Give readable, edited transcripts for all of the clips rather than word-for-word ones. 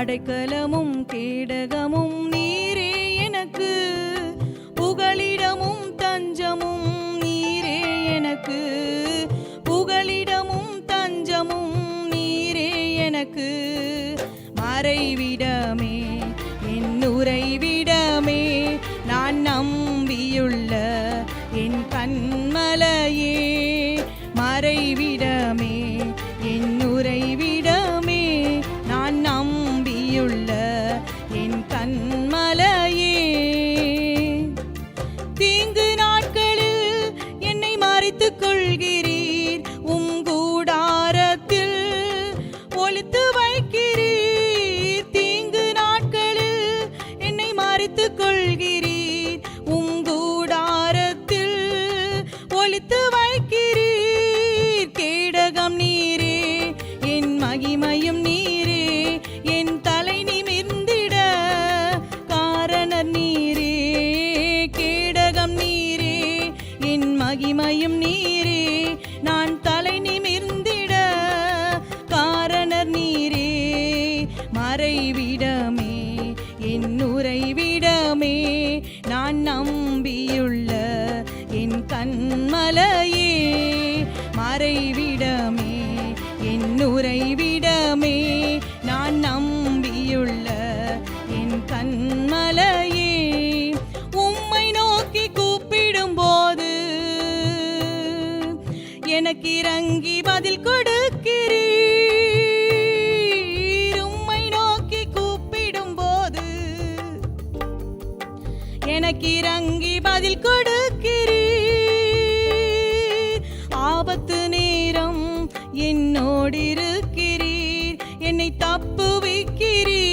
அடைக்கலமும் கேடகமும் நீரே எனக்கு, புகலிடமும் தஞ்சமும் நீரே எனக்கு, புகலிடமும் தஞ்சமும் நீரே எனக்கு. மறைவிடமே என் உறைவிடமே, நான் நம்பியுள்ள என் கண்மலையே. மறைவிடமே என் உறைவிடமே, நான் நம்பியுள்ள என் கண்மலையே. தீங்கு நாட்களில் என்னை மறைத்துக் கொள்கிறீர், உம் கூடாரத்தில் ஒளித்து வைக்கிறீர். தீங்கு நாட்களில் என்னை மறைத்துக் கொள்கிறீர், உம் கூடாரத்தில் ஒளித்து வைக்கிறீர். கேடகம் நீரே, என் மகிமையும் நீரே, என் தலை நிமிர்ந்திட காரணர் நீரே. கேடகம் நீரே, என் மகிமையும் நீரே, நான் தலை நிமிர்ந்திட காரணர் நீரே. மறைவிடமே என் உறைவிடமே, நான் நம்பியுள்ள என் கண்மலையே. மறைவிடமே என் உறைவிடமே, நான் நம்பியுள்ள என் கண்மலையே. உம்மை நோக்கி கூப்பிடும் போது எனக்கு இறங்கி பதில் கொடுக்கிறீர். உம்மை நோக்கி கூப்பிடும் போது எனக்கு இறங்கி பதில் கொடுக்கிறீர். ஆபத்து நேரம் என்னோடு இருக்கிறீர், என்னை தப்புவிக்கிறீர்,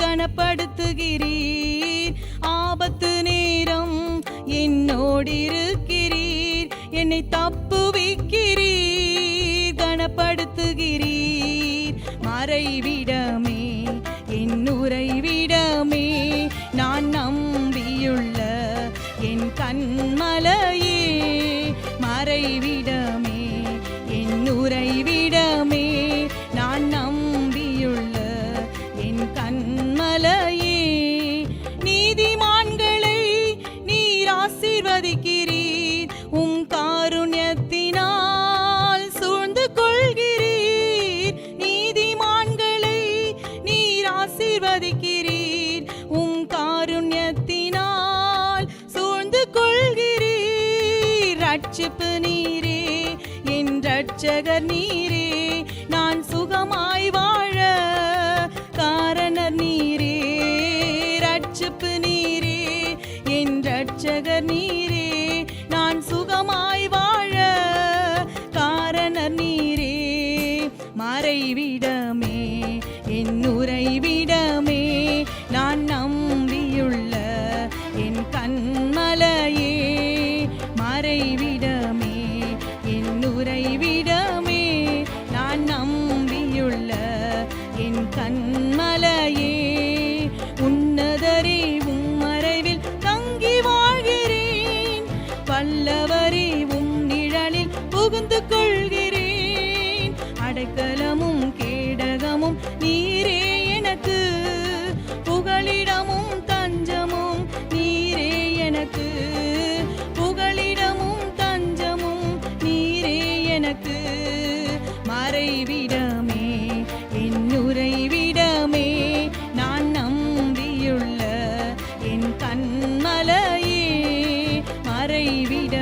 கனப்படுத்துகிறீர். ஆபத்து நேரம் என்னோடு இருக்கிறீர், என்னை தப்புவிக்கிறீர், கனப்படுத்துகிறீர். மறைவிடமே என் உறைவிடமே, நான் நம்பியுள்ள என் கண்மலையே. மறைவிடமே என் உறைவிடமே, நான் நம்பியுள்ள என் கண்மலையே. நீதிமான்களை நீர் ஆசீர்வதிக்கிறீர், உம் காருண்யத்தினால் சூழ்ந்து கொள்கிறீர். நீதிமான்களை நீர் ஆசீர்வதிக்கிறீர், உம் காருண்யத்தினால் சூழ்ந்து கொள்கிறீர். ரட்சிப்பு நீரே, என் ரட்சகர் நீரே, நான் சுகமாய் வாழ காரணர் நீரே. ரட்சிப்பு நீரே, என் ரட்சகர் நீரே, நான் சுகமாய் வாழ காரணர் நீரே. மறைவிடமே என் உறைவிடமே, நான் நம்பியுள்ள என் கண்மலையே. மறைவிடமே என் உறைவிடமே, நான் நம்பியுள்ள என் கண்மலையே. உன்னதரே உம் மறைவில் தங்கி வாழ்கிறேன், வல்லவரே உம் நிழலில் புகுந்து கொள்கிறேன். அடைக்கலமும் கேடகமும் நீரே எனக்கு, புகலிடமும் தஞ்சமும் நீரே எனக்கு, புகலிடமும் தஞ்சமும் நீரே எனக்கு. மறைவிடமே என் உறைவிடமே, நான் நம்பியுள்ள என் கண்மலையே. மறைவிட